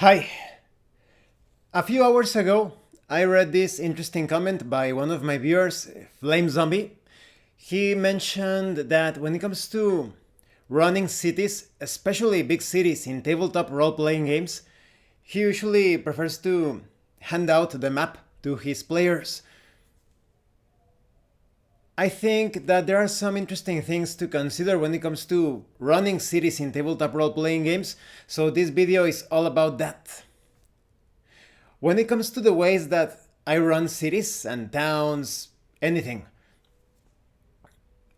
Hi. A few hours ago, I read this interesting comment by one of my viewers, Flame Zombie. He mentioned that when it comes to running cities, especially big cities in tabletop role playing games, he usually prefers to hand out the map to his players. I think that there are some interesting things to consider when it comes to running cities in tabletop role playing games, so this video is all about that. When it comes to the ways that I run cities and towns, anything,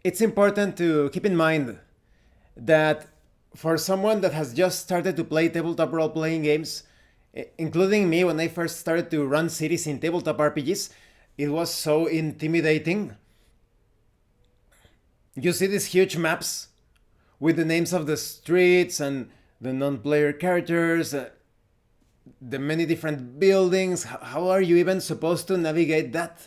it's important to keep in mind that for someone that has just started to play tabletop role playing games, including me when I first started to run cities in tabletop RPGs, it was so intimidating. You see these huge maps with the names of the streets and the non-player characters, the many different buildings. How are you even supposed to navigate that?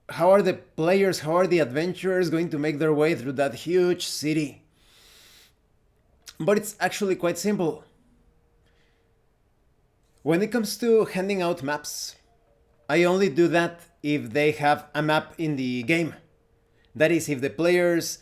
How are the players, how are the adventurers going to make their way through that huge city? But it's actually quite simple. When it comes to handing out maps, I only do that if they have a map in the game. That is, if the players,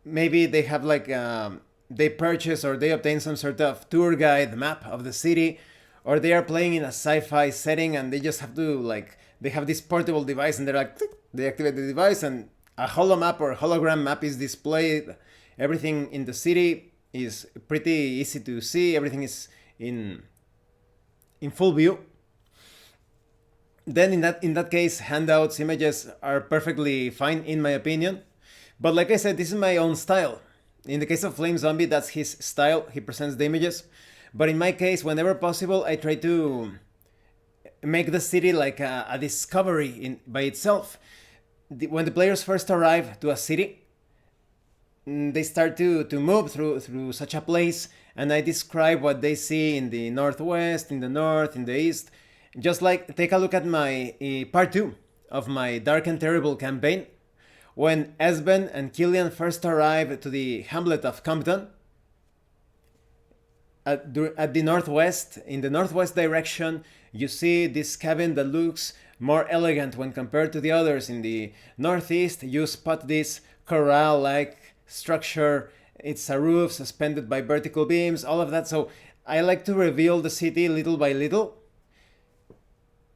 maybe they have they purchase or they obtain some sort of tour guide map of the city, or they are playing in a sci-fi setting and they just have to they have this portable device and they're like, "Tick," they activate the device and a holo map or hologram map is displayed. Everything in the city is pretty easy to see. Everything is in full view. Then in that case, handouts, images are perfectly fine in my opinion. But like I said, this is my own style. In the case of Flame Zombie, that's his style. He presents the images. But in my case, whenever possible, I try to make the city like a discovery by itself. When the players first arrive to a city, they start to move through such a place, and I describe what they see in the northwest, in the north, in the east. Just like take a look at my part 2 of my Dark and Terrible campaign. When Esben and Killian first arrive to the hamlet of Compton, at the northwest, in the northwest direction, you see this cabin that looks more elegant when compared to the others. In the northeast, you spot this corral-like structure. It's a roof suspended by vertical beams, all of that. So I like to reveal the city little by little.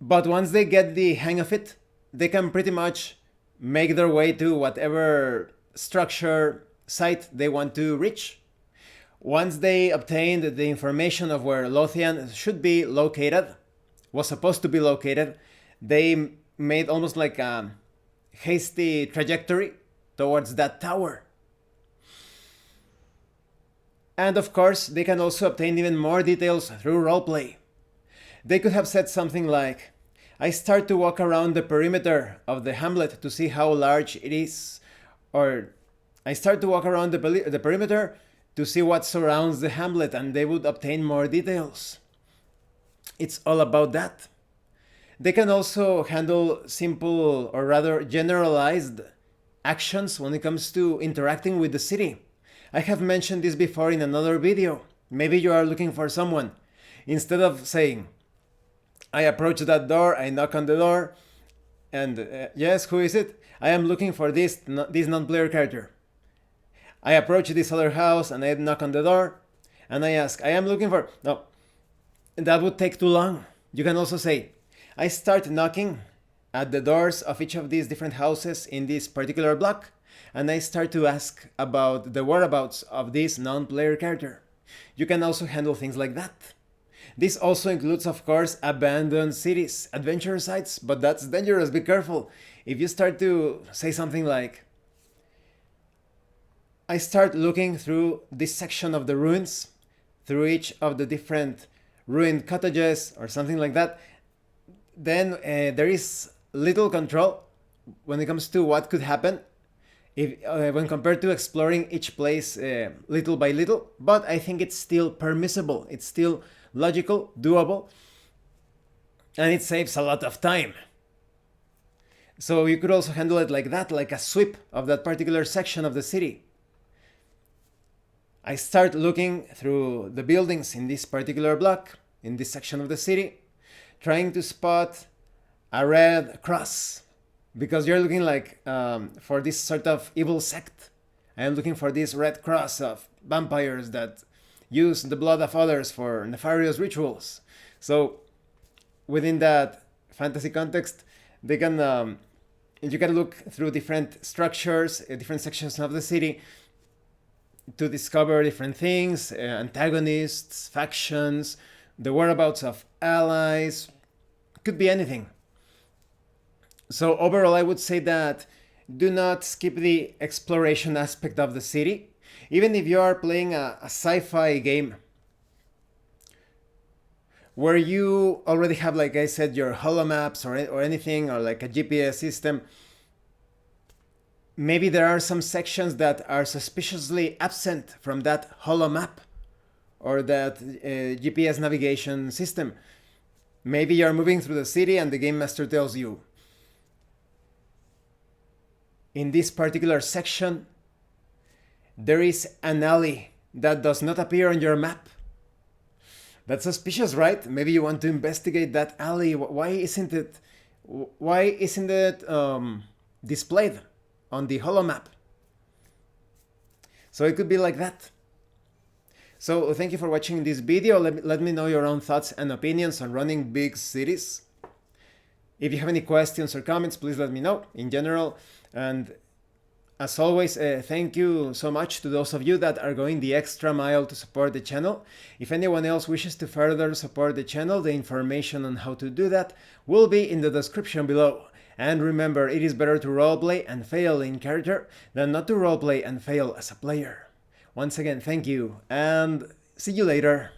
But once they get the hang of it, they can pretty much make their way to whatever structure site they want to reach. Once they obtained the information of where Lothian should be located, was supposed to be located, they made almost like a hasty trajectory towards that tower. And of course, they can also obtain even more details through roleplay. They could have said something like, I start to walk around the perimeter of the hamlet to see how large it is, or I start to walk around the perimeter to see what surrounds the hamlet, and they would obtain more details. It's all about that. They can also handle simple or rather generalized actions when it comes to interacting with the city. I have mentioned this before in another video. Maybe you are looking for someone. Instead of saying, I approach that door, I knock on the door, and yes, who is it? I am looking for this non-player character. I approach this other house and I knock on the door and I ask, I am looking for... No, that would take too long. You can also say, I start knocking at the doors of each of these different houses in this particular block and I start to ask about the whereabouts of this non-player character. You can also handle things like that. This also includes, of course, abandoned cities, adventure sites, but that's dangerous, be careful. If you start to say something like, I start looking through this section of the ruins, through each of the different ruined cottages or something like that, then there is little control when it comes to what could happen when compared to exploring each place little by little. But I think it's still permissible, it's still logical, doable, and it saves a lot of time. So you could also handle it like that, like a sweep of that particular section of the city. I start looking through the buildings in this particular block in this section of the city, trying to spot a red cross, because you're looking like for this sort of evil sect. I am looking for this red cross of vampires that use the blood of others for nefarious rituals. So within that fantasy context, they can you can look through different structures, different sections of the city to discover different things, antagonists, factions, the whereabouts of allies. Could be anything. So overall, I would say that do not skip the exploration aspect of the city. Even if you are playing a sci-fi game where you already have, like I said, your holomaps or anything, or like a GPS system, maybe there are some sections that are suspiciously absent from that holomap or that GPS navigation system. Maybe you're moving through the city and the game master tells you, in this particular section, there is an alley that does not appear on your map. That's suspicious, right? Maybe you want to investigate that alley. Why isn't it displayed on the holomap? So it could be like that. So thank you for watching this video. Let me know your own thoughts and opinions on running big cities. If you have any questions or comments, please let me know in general. And as always, thank you so much to those of you that are going the extra mile to support the channel. If anyone else wishes to further support the channel, the information on how to do that will be in the description below. And remember, it is better to roleplay and fail in character than not to roleplay and fail as a player. Once again, thank you, and see you later.